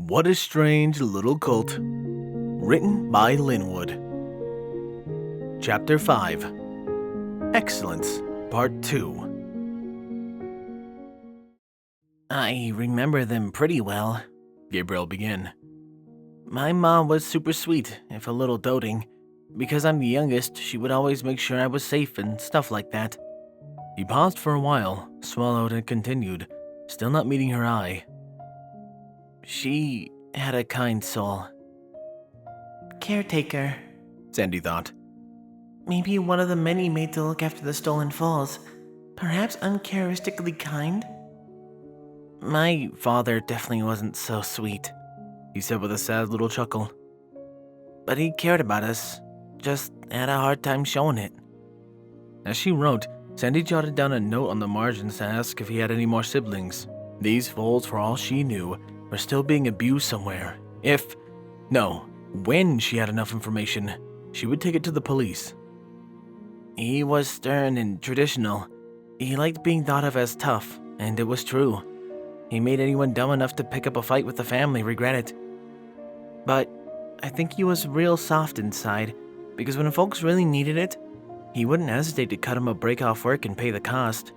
What a Strange Little Colt. Written by Linwood. Chapter 5. Excellence, Part 2. I remember them pretty well, Gabriel began. My mom was super sweet, if a little doting. Because I'm the youngest, she would always make sure I was safe and stuff like that. He paused for a while, swallowed and continued, still not meeting her eye. She had a kind soul. Caretaker, Sandy thought. Maybe one of the many made to look after the stolen foals. Perhaps uncharacteristically kind? My father definitely wasn't so sweet, he said with a sad little chuckle. But he cared about us, just had a hard time showing it. As she wrote, Sandy jotted down a note on the margins to ask if he had any more siblings. These foals, for all she knew, were still being abused somewhere. When she had enough information, she would take it to the police. He was stern and traditional. He liked being thought of as tough, and it was true. He made anyone dumb enough to pick up a fight with the family regret it. But I think he was real soft inside, because when folks really needed it, he wouldn't hesitate to cut him a break off work and pay the cost.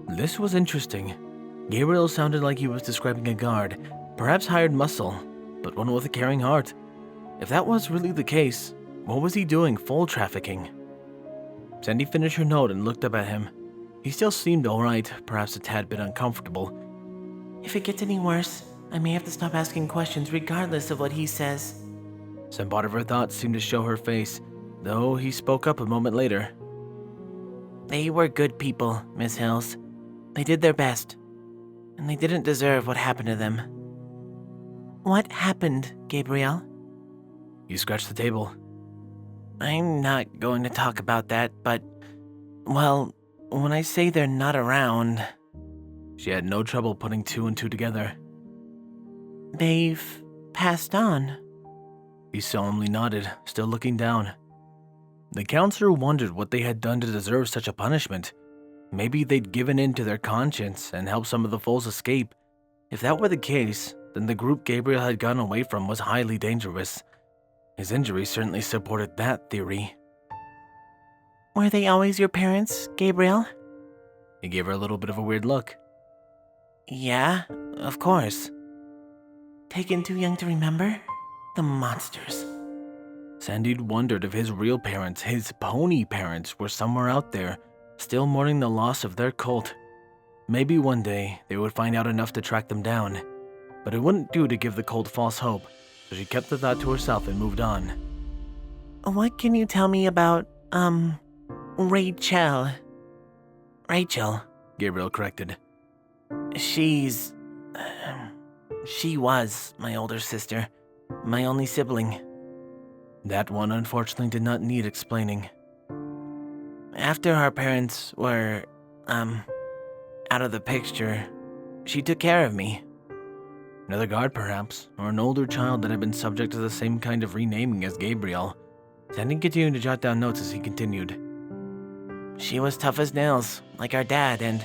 This was interesting. Gabriel sounded like he was describing a guard, perhaps hired muscle, but one with a caring heart. If that was really the case, what was he doing foal trafficking? Sandy finished her note and looked up at him. He still seemed alright, perhaps a tad bit uncomfortable. If it gets any worse, I may have to stop asking questions regardless of what he says. Some part of her thoughts seemed to show her face, though he spoke up a moment later. They were good people, Miss Hills. They did their best, and they didn't deserve what happened to them. What happened, Gabriel? You scratched the table. I'm not going to talk about that, but, well, when I say they're not around... She had no trouble putting two and two together. They've passed on. He solemnly nodded, still looking down. The counselor wondered what they had done to deserve such a punishment. Maybe they'd given in to their conscience and helped some of the foals escape. If that were the case, then the group Gabriel had gotten away from was highly dangerous. His injuries certainly supported that theory. Were they always your parents, Gabriel? He gave her a little bit of a weird look. Yeah, of course. Taken too young to remember? The monsters. Sandy wondered if his real parents, his pony parents, were somewhere out there, still mourning the loss of their colt. Maybe one day they would find out enough to track them down, but it wouldn't do to give the colt false hope, so she kept the thought to herself and moved on. What can you tell me about, Rachel? Rachel, Gabriel corrected. She was my older sister, my only sibling. That one unfortunately did not need explaining. After our parents were, out of the picture, she took care of me. Another guard, perhaps, or an older child that had been subject to the same kind of renaming as Gabriel. Sandy continued to jot down notes as he continued. She was tough as nails, like our dad, and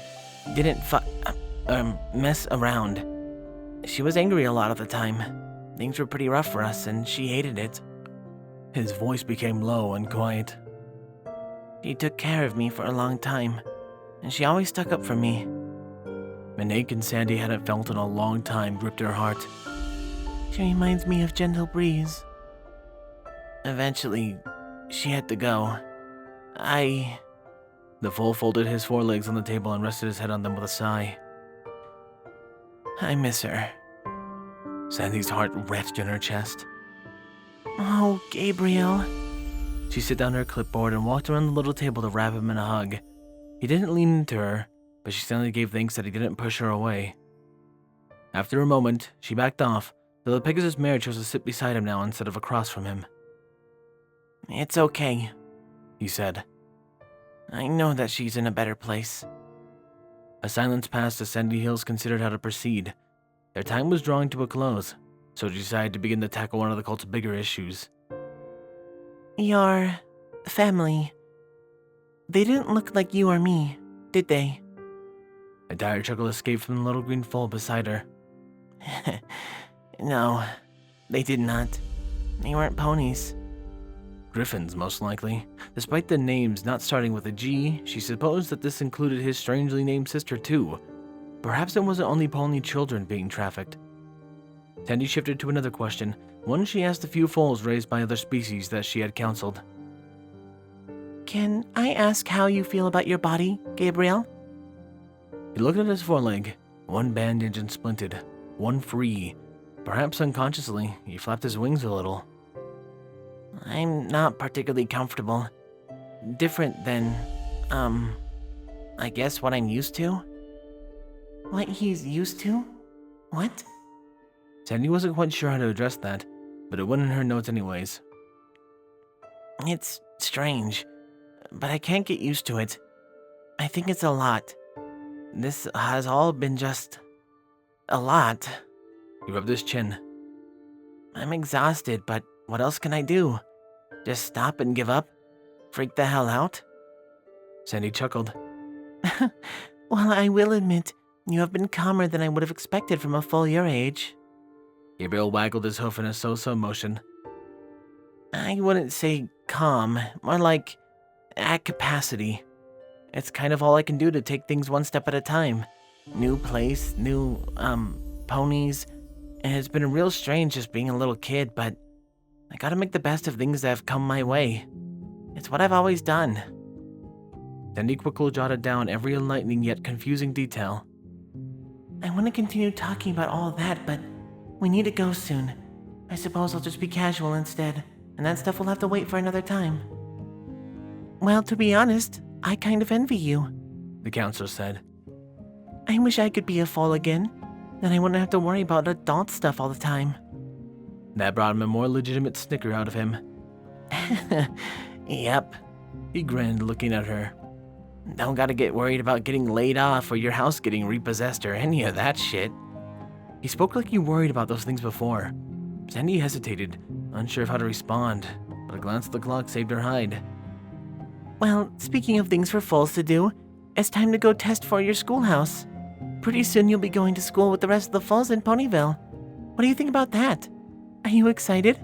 didn't mess around. She was angry a lot of the time. Things were pretty rough for us, and she hated it. His voice became low and quiet. She took care of me for a long time, and she always stuck up for me. An ache Sandy hadn't felt in a long time gripped her heart. She reminds me of Gentle Breeze. Eventually, she had to go. The foal folded his forelegs on the table and rested his head on them with a sigh. I miss her. Sandy's heart retched in her chest. Oh, Gabriel. She set down her clipboard and walked around the little table to wrap him in a hug. He didn't lean into her, but she suddenly gave thanks that he didn't push her away. After a moment, she backed off, though the Pegasus mare chose to sit beside him now instead of across from him. It's okay, he said. I know that she's in a better place. A silence passed as Sandy Hills considered how to proceed. Their time was drawing to a close, so she decided to begin to tackle one of the cult's bigger issues. Your family, they didn't look like you or me, did they? A dire chuckle escaped from the little green foal beside her. No, they did not. They weren't ponies. Griffins, most likely. Despite the names not starting with a G, she supposed that this included his strangely named sister too. Perhaps it wasn't only pony children being trafficked. Sandy shifted to another question, one she asked a few foals raised by other species that she had counseled. Can I ask how you feel about your body, Gabriel? He looked at his foreleg, one bandaged and splinted, one free. Perhaps unconsciously, he flapped his wings a little. I'm not particularly comfortable. Different than, I guess what I'm used to? What he's used to? What? Sandy wasn't quite sure how to address that, but it went in her notes anyways. It's strange, but I can't get used to it. I think it's a lot. This has all been just a lot. He rubbed his chin. I'm exhausted, but what else can I do? Just stop and give up? Freak the hell out? Sandy chuckled. Well, I will admit, you have been calmer than I would have expected from a foal your age. Gabriel waggled his hoof in a so-so motion. I wouldn't say calm, more like at capacity. It's kind of all I can do to take things one step at a time. New place, new, ponies, and it's been real strange just being a little kid, but I gotta make the best of things that have come my way. It's what I've always done. Sandy quickly jotted down every enlightening yet confusing detail. I want to continue talking about all that, but we need to go soon. I suppose I'll just be casual instead, and that stuff will have to wait for another time. Well, to be honest, I kind of envy you, the counselor said. I wish I could be a foal again. Then I wouldn't have to worry about adult stuff all the time. That brought him a more legitimate snicker out of him. Yep, he grinned, looking at her. Don't gotta get worried about getting laid off or your house getting repossessed or any of that shit. He spoke like he worried about those things before. Sandy hesitated, unsure of how to respond, but a glance at the clock saved her hide. Well, speaking of things for foals to do, it's time to go test for your schoolhouse. Pretty soon you'll be going to school with the rest of the foals in Ponyville. What do you think about that? Are you excited?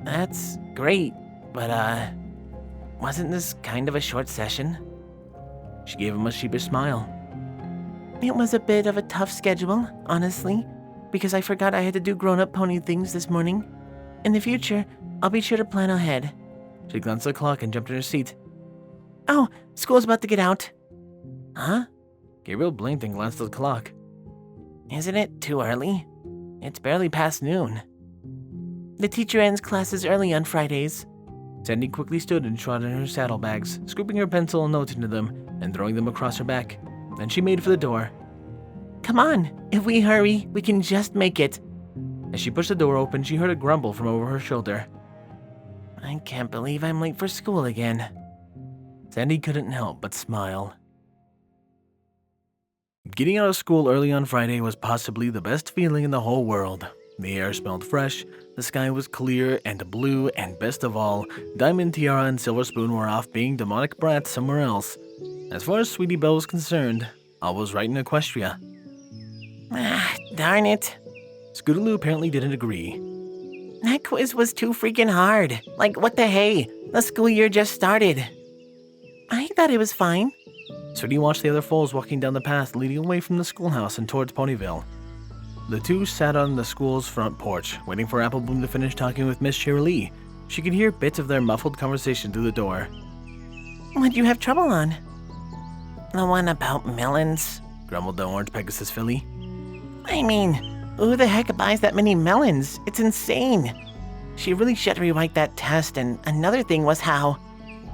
That's great, but wasn't this kind of a short session? She gave him a sheepish smile. It was a bit of a tough schedule, honestly, because I forgot I had to do grown-up pony things this morning. In the future, I'll be sure to plan ahead. She glanced at the clock and jumped in her seat. Oh, school's about to get out. Huh? Gabriel blinked and glanced at the clock. Isn't it too early? It's barely past noon. The teacher ends classes early on Fridays. Sandy quickly stood and trotted in her saddlebags, scooping her pencil and notes into them and throwing them across her back. Then she made for the door. Come on, if we hurry, we can just make it. As she pushed the door open, she heard a grumble from over her shoulder. I can't believe I'm late for school again. Sandy couldn't help but smile. Getting out of school early on Friday was possibly the best feeling in the whole world. The air smelled fresh, the sky was clear and blue, and best of all, Diamond Tiara and Silver Spoon were off being demonic brats somewhere else. As far as Sweetie Belle was concerned, all was right in Equestria. Darn it. Scootaloo apparently didn't agree. That quiz was too freaking hard. Like, what the hey? The school year just started. I thought it was fine. Sweetie watched the other foals walking down the path leading away from the schoolhouse and towards Ponyville. The two sat on the school's front porch, waiting for Apple Bloom to finish talking with Miss Shirley. She could hear bits of their muffled conversation through the door. What'd you have trouble on? The one about melons, grumbled the orange Pegasus filly. I mean, who the heck buys that many melons? It's insane. She really should rewrite that test, and another thing was how...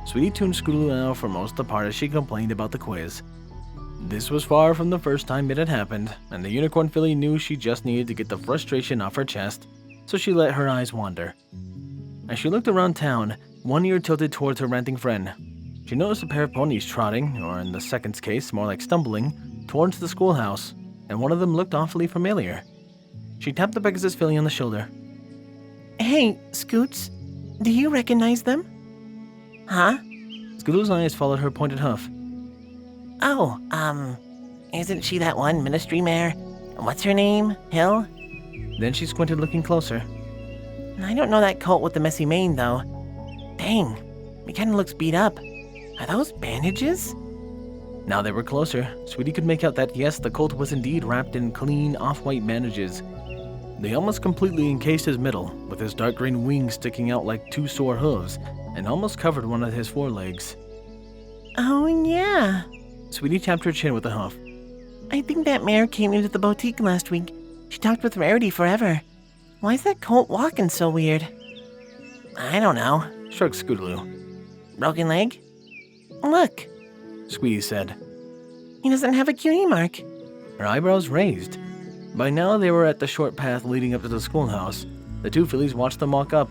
Sweetie tuned Scootaloo out for most of the part as she complained about the quiz. This was far from the first time it had happened, and the unicorn filly knew she just needed to get the frustration off her chest, so she let her eyes wander. As she looked around town, one ear tilted towards her ranting friend. She noticed a pair of ponies trotting, or in the second's case, more like stumbling, towards the schoolhouse, and one of them looked awfully familiar. She tapped the Pegasus filly on the shoulder. Hey, Scoots, do you recognize them? Huh? Scootaloo's eyes followed her pointed hoof. Oh, isn't she that one ministry mare? What's her name? Hill? Then she squinted, looking closer. I don't know that Colt with the messy mane, though. Dang, he kinda looks beat up. Are those bandages? Now they were closer. Sweetie could make out that yes, the Colt was indeed wrapped in clean, off-white bandages. They almost completely encased his middle, with his dark green wings sticking out like two sore hooves, and almost covered one of his forelegs. Oh, yeah. Sweetie tapped her chin with a huff. I think that mare came into the boutique last week. She talked with Rarity forever. Why is that Colt walking so weird? I don't know, Shrugged Scootaloo. Broken leg? Look, Sweetie said. he doesn't have a cutie mark. Her eyebrows raised. By now they were at the short path leading up to the schoolhouse. The two fillies watched them walk up.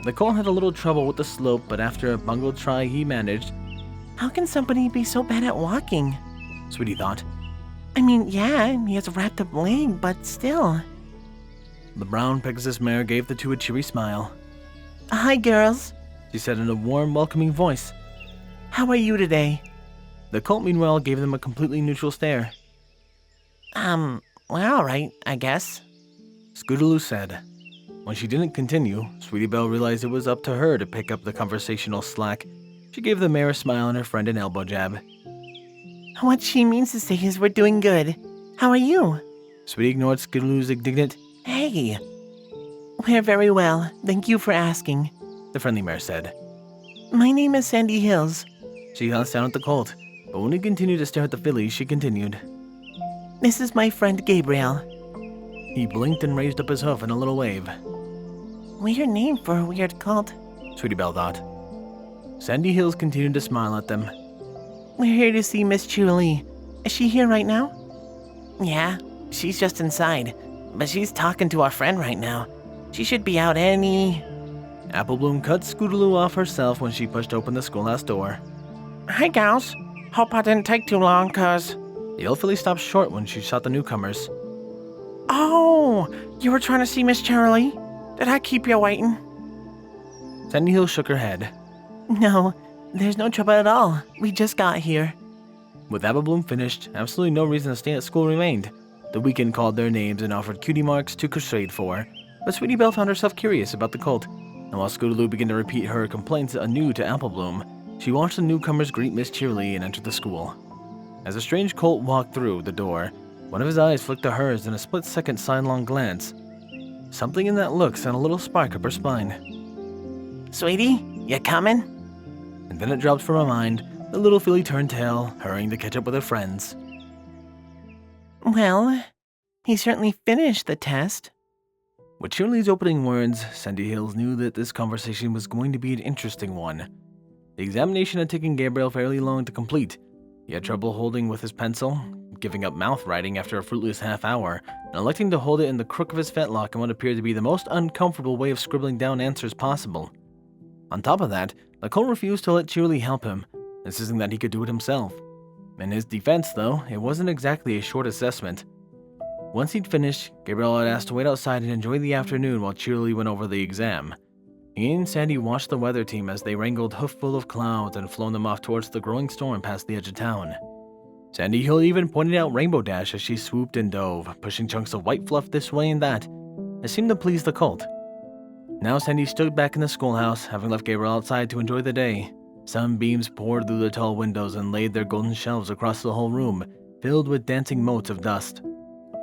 The Colt had a little trouble with the slope, but after a bungled try he managed. How can somebody be so bad at walking? Sweetie thought. I mean, yeah, he has a wrapped up leg, but still. The brown Pegasus mare gave the two a cheery smile. Hi, girls. She said in a warm, welcoming voice. How are you today? The Colt meanwhile gave them a completely neutral stare. We're alright, I guess. Scootaloo said. When she didn't continue, Sweetie Belle realized it was up to her to pick up the conversational slack. She gave the mare a smile and her friend an elbow jab. What she means to say is we're doing good. How are you? Sweetie ignored Scootaloo's indignant, Hey. We're very well, thank you for asking. the friendly mare said. My name is Sandy Hills. She glanced down at the Colt, but when he continued to stare at the fillies, she continued. This is my friend Gabriel. He blinked and raised up his hoof in a little wave. Weird name for a weird cult. Sweetie Belle thought. Sandy Hills continued to smile at them. We're here to see Miss Cheerily. Is she here right now? Yeah, she's just inside, but she's talking to our friend right now. She should be out any... Applebloom cut Scootaloo off herself when she pushed open the schoolhouse door. Hi, gals. Hope I didn't take too long, cuz... The old filly stopped short when she saw the newcomers. Oh, you were trying to see Miss Cheerily? Did I keep you waiting? Sandy Hills shook her head. No, there's no trouble at all. We just got here. With Applebloom finished, absolutely no reason to stay at school remained. The weekend called their names and offered cutie marks to crusade for, but Sweetie Belle found herself curious about the Colt, and while Scootaloo began to repeat her complaints anew to Applebloom, she watched the newcomers greet Miss Cheerily and enter the school. As a strange Colt walked through the door, one of his eyes flicked to hers in a split-second sidelong glance. Something in that look sent a little spark up her spine. Sweetie, you coming? And then it dropped from her mind. The little filly turned tail, hurrying to catch up with her friends. Well, he certainly finished the test. With Shirley's opening words, Sandy Hills knew that this conversation was going to be an interesting one. The examination had taken Gabriel fairly long to complete. He had trouble holding with his pencil, giving up mouth writing after a fruitless half hour, and electing to hold it in the crook of his fetlock in what appeared to be the most uncomfortable way of scribbling down answers possible. On top of that, the Colt refused to let Cheerily help him, insisting that he could do it himself. In his defense, though, it wasn't exactly a short assessment. Once he'd finished, Gabriel had asked to wait outside and enjoy the afternoon while Cheerily went over the exam. He and Sandy watched the weather team as they wrangled hooffull of clouds and flown them off towards the growing storm past the edge of town. Sandy Hill even pointed out Rainbow Dash as she swooped and dove, pushing chunks of white fluff this way and that. It seemed to please the Colt. Now Sandy stood back in the schoolhouse, having left Gabriel outside to enjoy the day. Sunbeams poured through the tall windows and laid their golden shelves across the whole room, filled with dancing motes of dust.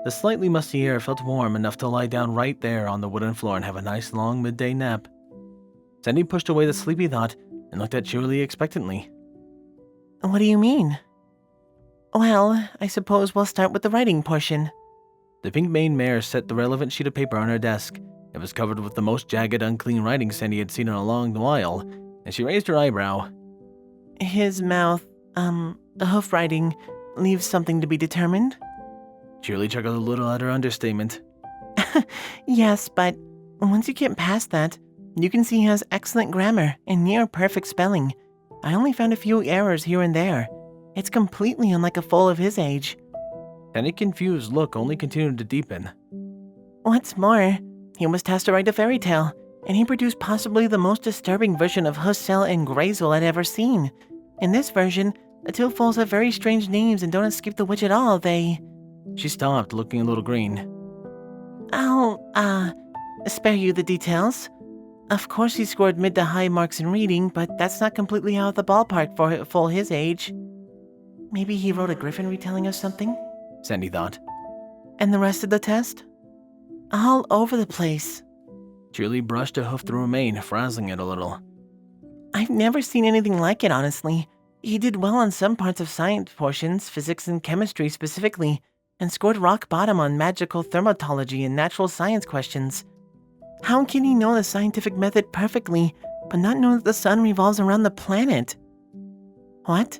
The slightly musty air felt warm enough to lie down right there on the wooden floor and have a nice long midday nap. Sandy pushed away the sleepy thought and looked at Cheerily expectantly. What do you mean? Well, I suppose we'll start with the writing portion. The pink-maned mare set the relevant sheet of paper on her desk. It was covered with the most jagged, unclean writing Sandy had seen in a long while, and she raised her eyebrow. His mouth, the hoof writing, leaves something to be determined? Cheerily chuckled a little at her understatement. Yes, but once you get past that, you can see he has excellent grammar and near-perfect spelling. I only found a few errors here and there. It's completely unlike a foal of his age. Sandy's confused look only continued to deepen. What's more, he was tasked to write a fairy tale, and he produced possibly the most disturbing version of Hussel and Grazel I'd ever seen. In this version, the two foals have very strange names and don't escape the witch at all. She stopped, looking a little green. I'll spare you the details. Of course he scored mid to high marks in reading, but that's not completely out of the ballpark for his age. Maybe he wrote a griffin retelling of something? Sandy thought. And the rest of the test? All over the place. Julie brushed a hoof through her mane, frazzling it a little. I've never seen anything like it, honestly. He did well on some parts of science portions, physics and chemistry specifically, and scored rock bottom on magical thermatology and natural science questions. How can he know the scientific method perfectly, but not know that the sun revolves around the planet? What?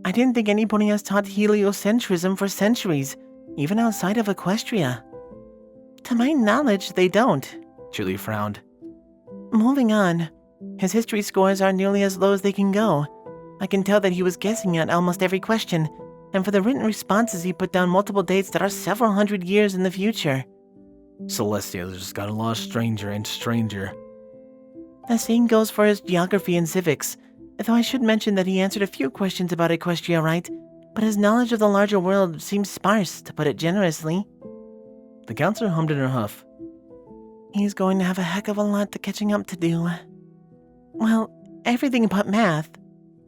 I didn't think anybody has taught heliocentrism for centuries, even outside of Equestria. To my knowledge, they don't. Julie frowned. Moving on. His history scores are nearly as low as they can go. I can tell that he was guessing at almost every question, and for the written responses he put down multiple dates that are several hundred years in the future. Celestia just got lost stranger and stranger. The same goes for his geography and civics, though I should mention that he answered a few questions about Equestria right, but his knowledge of the larger world seems sparse, to put it generously. The counselor hummed in her huff. He's going to have a heck of a lot of catching up to do. Well, everything but math.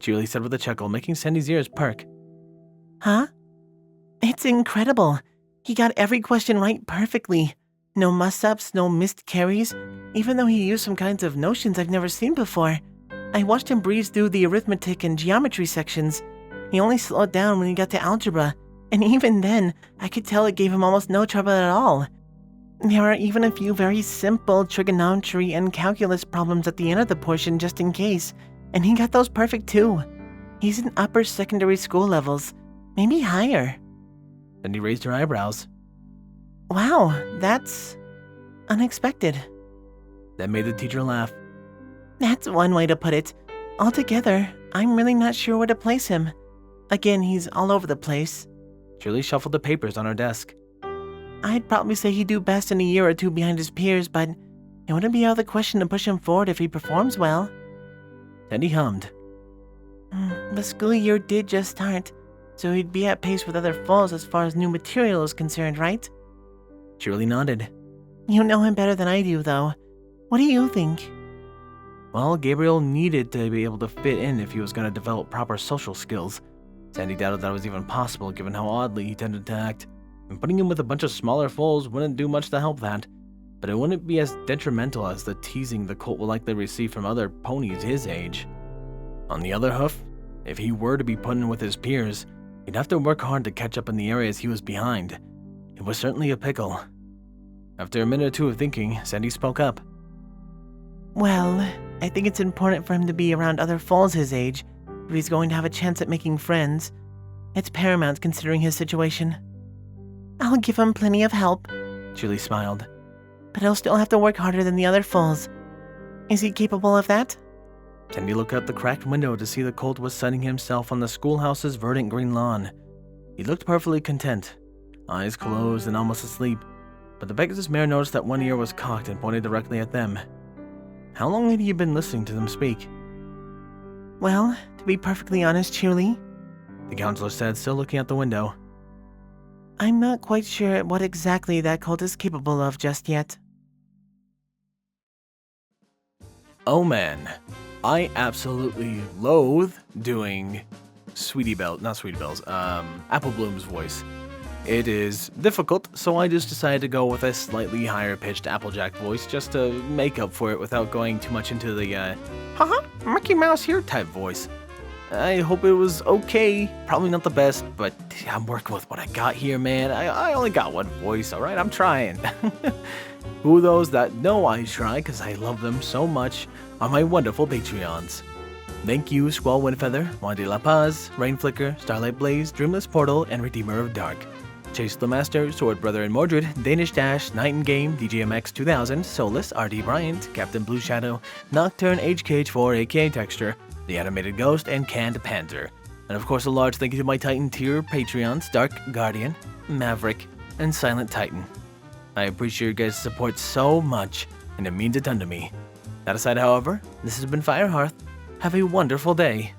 Julie said with a chuckle, making Sandy's ears perk. Huh? It's incredible. He got every question right perfectly. No muss-ups, no missed carries, even though he used some kinds of notions I've never seen before. I watched him breeze through the arithmetic and geometry sections. He only slowed down when he got to algebra, and even then, I could tell it gave him almost no trouble at all. There are even a few very simple trigonometry and calculus problems at the end of the portion just in case, and he got those perfect too. He's in upper secondary school levels, maybe higher. Sandy raised her eyebrows. Wow, that's unexpected. That made the teacher laugh. That's one way to put it. Altogether, I'm really not sure where to place him. Again, he's all over the place. Julie shuffled the papers on her desk. I'd probably say he'd do best in a year or two behind his peers, but it wouldn't be out of the question to push him forward if he performs well. Sandy hummed. The school year did just start, so he'd be at pace with other falls as far as new material is concerned, right? Julie nodded. You know him better than I do, though. What do you think? Well, Gabriel needed to be able to fit in if he was going to develop proper social skills. Sandy doubted that was even possible given how oddly he tended to act, and putting him with a bunch of smaller foals wouldn't do much to help that, but it wouldn't be as detrimental as the teasing the Colt will likely receive from other ponies his age. On the other hoof, if he were to be put in with his peers, he'd have to work hard to catch up in the areas he was behind. It was certainly a pickle. After a minute or two of thinking, Sandy spoke up. Well, I think it's important for him to be around other foals his age, if he's going to have a chance at making friends. It's paramount considering his situation. I'll give him plenty of help, Julie smiled. But he'll still have to work harder than the other foals. Is he capable of that? Sandy looked out the cracked window to see the Colt was sunning himself on the schoolhouse's verdant green lawn. He looked perfectly content, eyes closed and almost asleep, but the Pegasus mare noticed that one ear was cocked and pointed directly at them. How long had he been listening to them speak? Well, to be perfectly honest, Shirley, the counselor said, still looking out the window. I'm not quite sure what exactly that Colt is capable of just yet. Oh man, I absolutely loathe doing Apple Bloom's voice. It is difficult, so I just decided to go with a slightly higher pitched Applejack voice just to make up for it without going too much into the Mickey Mouse here type voice. I hope it was okay, probably not the best, but I'm working with what I got here, man. I only got one voice, alright? I'm trying. Who those that know I try, because I love them so much, are my wonderful Patreons. Thank you, Squall, Windfeather, Wandy La Paz, Rainflicker, Starlight Blaze, Dreamless Portal, and Redeemer of Dark. Chase Lemaster, Sword Brother and Mordred, Danish Dash, Night and Game, DJMX 2000, Solus, RD Bryant, Captain Blueshadow, Nocturne, HKH4, aka Texture, The Animated Ghost, and Canned Panzer. And of course a large thank you to my Titan tier Patreons, Dark Guardian, Maverick, and Silent Titan. I appreciate your guys' support so much, and it means a ton to me. That aside, however, this has been Firehearth. Have a wonderful day.